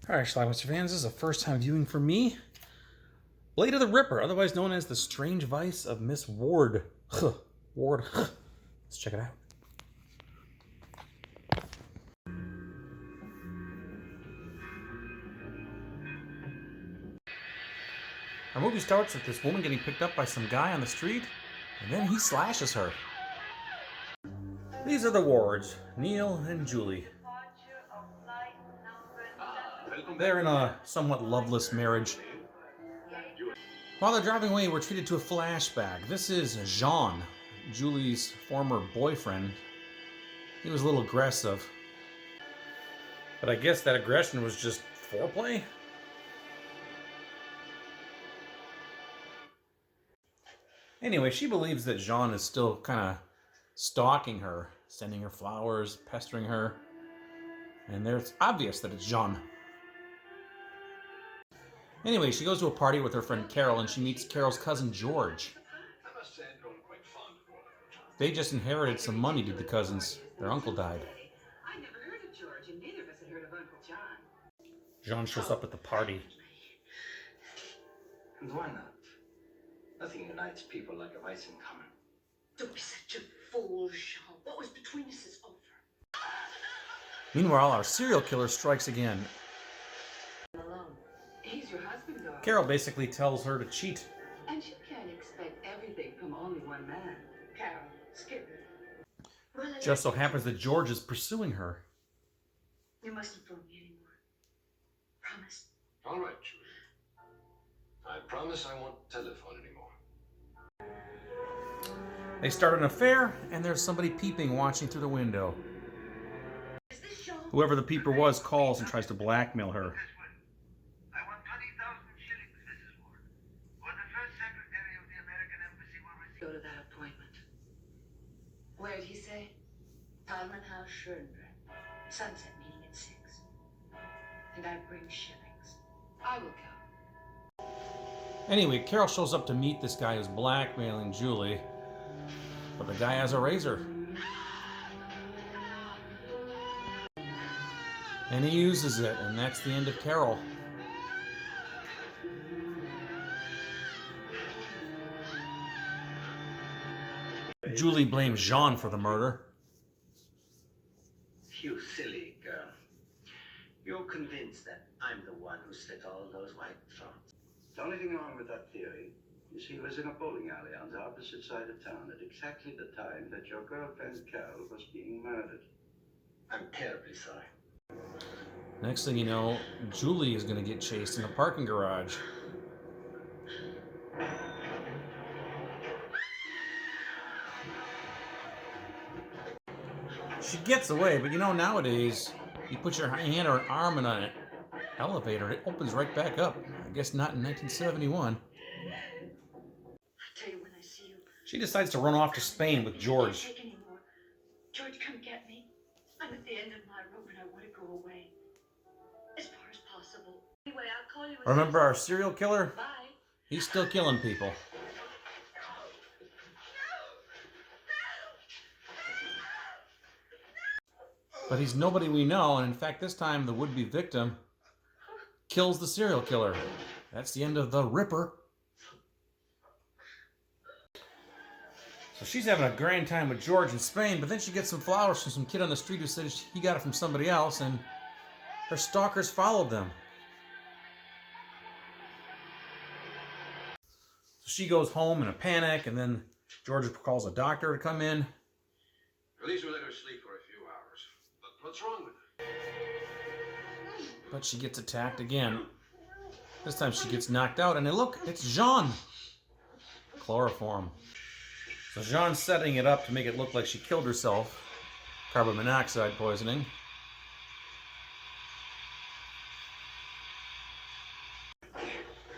Alright, Schlockmeister fans, this is a first time viewing for me. Blade of the Ripper, otherwise known as the Strange Vice of Miss Wardh. Wardh. Let's check it out. Our movie starts with this woman getting picked up by some guy on the street, and then he slashes her. These are the Wardhs, Neil and Julie. They're in a somewhat loveless marriage. While they're driving away, we're treated to a flashback. This is Jean, Julie's former boyfriend. He was a little aggressive. But I guess that aggression was just foreplay? Anyway, she believes that Jean is still kind of stalking her, sending her flowers, pestering her. And it's obvious that it's Jean. Anyway, she goes to a party with her friend Carol, and she meets Carol's cousin George. They just inherited some money, did the cousins. Their uncle died. I never heard of George, and neither of us had heard of Uncle John. Jean shows up at the party. And why not? Nothing unites people like a vice in common. Don't be such a fool, Jean. What was between us is over. Meanwhile, our serial killer strikes again. He's your husband, though. Carol basically tells her to cheat. And you can't expect everything from only one man. Carol, skip it. Well, Just so happens that George is pursuing her. You mustn't phone me anymore. Promise? All right, Julie. I promise I won't telephone anymore. They start an affair, and there's somebody peeping, watching through the window. Is this Jean? Whoever the peeper was calls and tries to blackmail her. I want 20,000 shillings, Mrs. Ward, or the first secretary of the American Embassy will receive. Go to that appointment. Where'd he say? Talman House, Schoenberg. Sunset meeting at 6. And I bring shillings. I will come. Anyway, Carol shows up to meet this guy who's blackmailing Julie. But the guy has a razor. And he uses it, and that's the end of Carol. Julie blames Jean for the murder. You silly girl. You're convinced that I'm the one who slit all those white throats. The only thing wrong with that theory is he was in a bowling alley on the opposite side of town at exactly the time that your girlfriend Carol was being murdered. I'm terribly sorry. Next thing you know, Julie is going to get chased in a parking garage. She gets away, but you know, nowadays, you put your hand or an arm in an elevator, it opens right back up. I guess not in 1971. I'll tell you when I see you. She decides to run off to Spain with George. I can't take anymore. George, come get me. I'm at the end of my rope and I want to go away. As far as possible. Anyway, I'll call you. Remember our serial killer? Bye. He's still killing people. But he's nobody we know, and in fact this time the would-be victim kills the serial killer. That's the end of the Ripper. So she's having a grand time with George in Spain, but then she gets some flowers from some kid on the street who said he got it from somebody else, and her stalkers followed them. So she goes home in a panic, and then George calls a doctor to come in. At least we let her sleep for a few hours. But what's wrong with her? But she gets attacked again. This time she gets knocked out, and look, it's Jean. Chloroform. So Jean's setting it up to make it look like she killed herself. Carbon monoxide poisoning.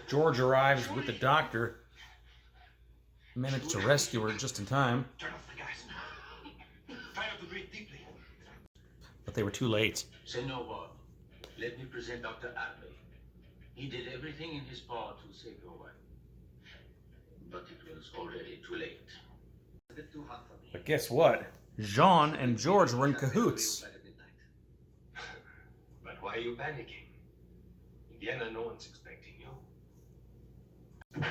George arrives with the doctor. Managed to rescue her just in time. Turn off the gas. Try not to breathe deeply. But they were too late. Say no more. Let me present Dr. Abbey. He did everything in his power to save your wife. But it was already too late. A bit too hot for me. But guess what? Jean and George were in cahoots. But why are you panicking? Vienna, no one's expecting you.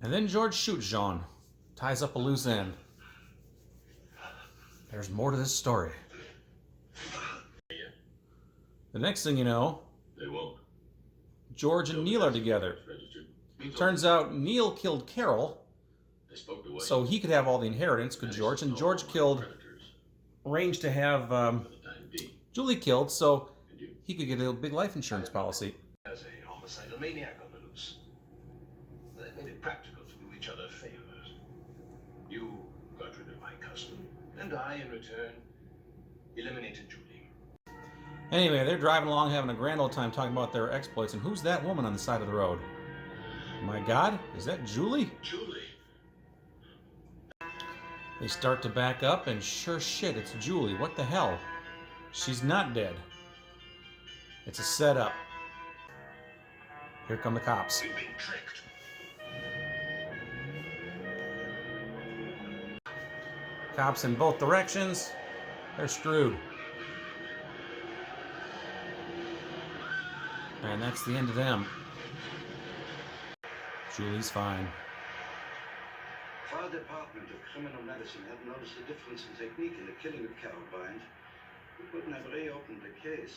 And then George shoots Jean, ties up a loose end. There's more to this story. The next thing you know, They won't. George and Neil are together. Turns out Neil killed Carol so he could have all the inheritance, good George, and George arranged to have Julie killed so he could get a big life insurance policy. As a homicidal maniac on the loose. They made it practical to do each other favors. You got rid of my cousin, and I, in return, eliminated Julie. Anyway, they're driving along having a grand old time talking about their exploits, and who's that woman on the side of the road? My God, is that Julie? Julie? They start to back up, and sure shit, it's Julie. What the hell? She's not dead. It's a setup. Here come the cops. We've been tricked. Cops in both directions. They're screwed. And that's the end of them. Julie's fine. Our Department of Criminal Medicine had noticed a difference in technique in the killing of Carol Bind. We couldn't have reopened the case.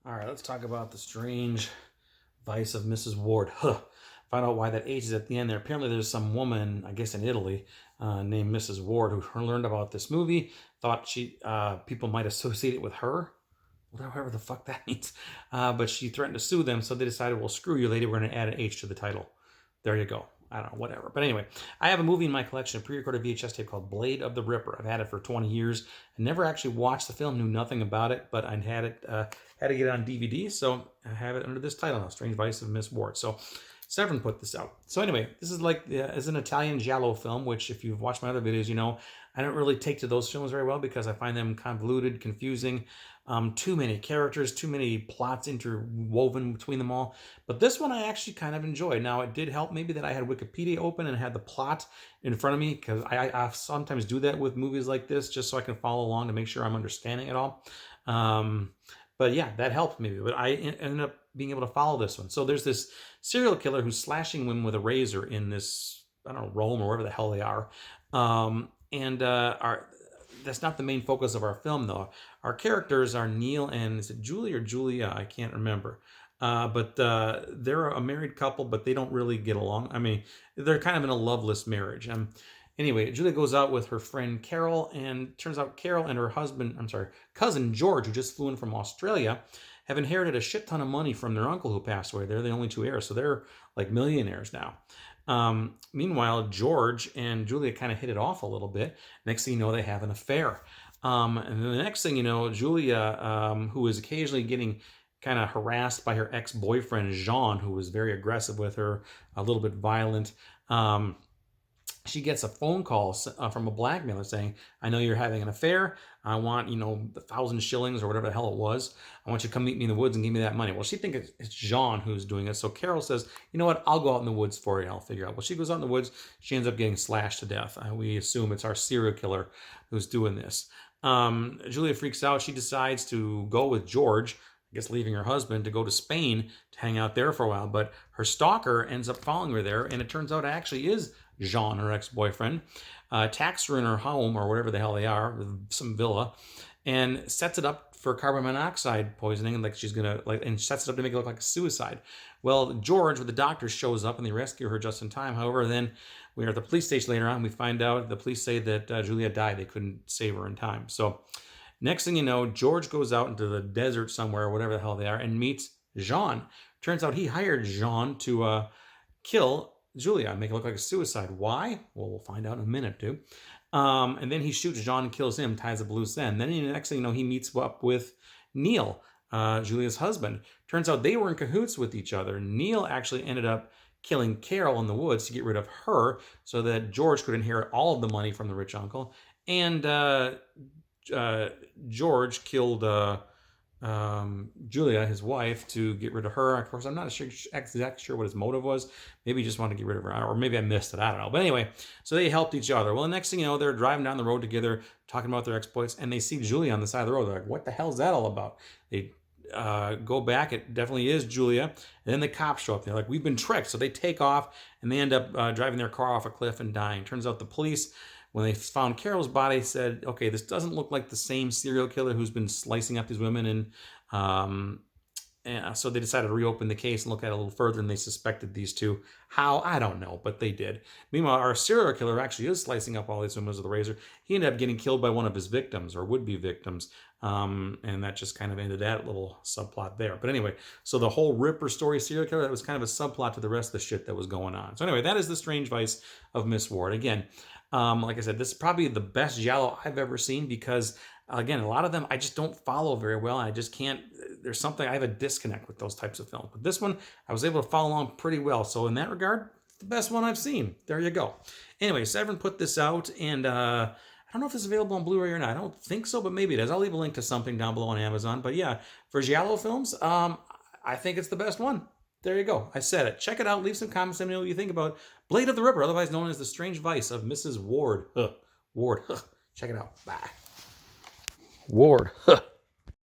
All right, let's talk about the strange vice of Mrs. Wardh. Find out why that H is at the end there. Apparently there's some woman, I guess in Italy, named Mrs. Wardh who learned about this movie, thought people might associate it with her. Whatever the fuck that means. But she threatened to sue them, so they decided, well, screw you, lady, we're going to add an H to the title. There you go. I don't know, whatever. But anyway, I have a movie in my collection, a pre-recorded VHS tape called Blade of the Ripper. I've had it for 20 years. I never actually watched the film, knew nothing about it, but I had to get it on DVD, so I have it under this title now, Strange Vice of Miss Wardh. So Severin put this out. So anyway, this is like is an Italian giallo film, which if you've watched my other videos, you know I don't really take to those films very well because I find them convoluted, confusing, too many characters, too many plots interwoven between them all. But this one I actually kind of enjoyed. Now, it did help maybe that I had Wikipedia open and had the plot in front of me, because I sometimes do that with movies like this just so I can follow along to make sure I'm understanding it all. But yeah, that helped me. But I ended up being able to follow this one. So there's this serial killer who's slashing women with a razor in this, I don't know, Rome or wherever the hell they are. That's not the main focus of our film, though. Our characters are Neil and, is it Julie or Julia? I can't remember. But they're a married couple, but they don't really get along. I mean, they're kind of in a loveless marriage. Anyway, Julia goes out with her friend Carol, and turns out Carol and her cousin George, who just flew in from Australia, have inherited a shit ton of money from their uncle who passed away. They're the only two heirs, so they're like millionaires now. Meanwhile, George and Julia kind of hit it off a little bit. Next thing you know, they have an affair. And then the next thing you know, Julia, who is occasionally getting kind of harassed by her ex-boyfriend, Jean, who was very aggressive with her, a little bit violent. She gets a phone call from a blackmailer saying, I know you're having an affair. I want, 1,000 shillings or whatever the hell it was. I want you to come meet me in the woods and give me that money. Well, she thinks it's Jean who's doing it. So Carol says, you know what? I'll go out in the woods for you and I'll figure out. Well, she goes out in the woods. She ends up getting slashed to death. We assume it's our serial killer who's doing this. Julia freaks out. She decides to go with George, I guess leaving her husband, to go to Spain to hang out there for a while. But her stalker ends up following her there. And it turns out it actually is Jean, her ex-boyfriend, attacks her in her home or whatever the hell they are, some villa, and sets it up for carbon monoxide poisoning, and and sets it up to make it look like a suicide. Well, George with the doctor shows up and they rescue her just in time. However, then we are at the police station later on. We find out the police say that Julia died. They couldn't save her in time. So next thing you know, George goes out into the desert somewhere, whatever the hell they are, and meets Jean. Turns out he hired Jean to kill Julia, make it look like a suicide. Why? Well, we'll find out in a minute, too. And then he shoots Jean and kills him, ties up a loose end. Then the next thing you know, he meets up with Neil, Julia's husband. Turns out they were in cahoots with each other. Neil actually ended up killing Carol in the woods to get rid of her so that George could inherit all of the money from the rich uncle. And George killed Julia, his wife, to get rid of her. Of course, I'm not exactly sure what his motive was. Maybe he just wanted to get rid of her, or maybe I missed it. I don't know. But anyway, so they helped each other. Well, the next thing you know, they're driving down the road together, talking about their exploits, and they see Julia on the side of the road. They're like, what the hell is that all about? They go back. It definitely is Julia. And then the cops show up. They're like, we've been tricked. So they take off and they end up driving their car off a cliff and dying. Turns out the police, when they found Carol's body, said, okay, this doesn't look like the same serial killer who's been slicing up these women. And so they decided to reopen the case and look at it a little further, and they suspected these two. How? I don't know, but they did. Meanwhile, our serial killer actually is slicing up all these women with a razor. He ended up getting killed by one of his victims, or would-be victims, and that just kind of ended that little subplot there. But anyway, so the whole Ripper story serial killer, that was kind of a subplot to the rest of the shit that was going on. So anyway, that is The Strange Vice of Miss Wardh. Again, like I said, this is probably the best giallo I've ever seen because, again, a lot of them I just don't follow very well. And I just can't, there's something, I have a disconnect with those types of films. But this one, I was able to follow along pretty well. So in that regard, the best one I've seen. There you go. Anyway, Severin put this out, and I don't know if it's available on Blu-ray or not. I don't think so, but maybe it is. I'll leave a link to something down below on Amazon. But yeah, for giallo films, I think it's the best one. There you go. I said it. Check it out. Leave some comments. Let me know what you think about Blade of the Ripper, otherwise known as The Strange Vice of Mrs. Wardh. Wardh. Check it out. Bye. Wardh.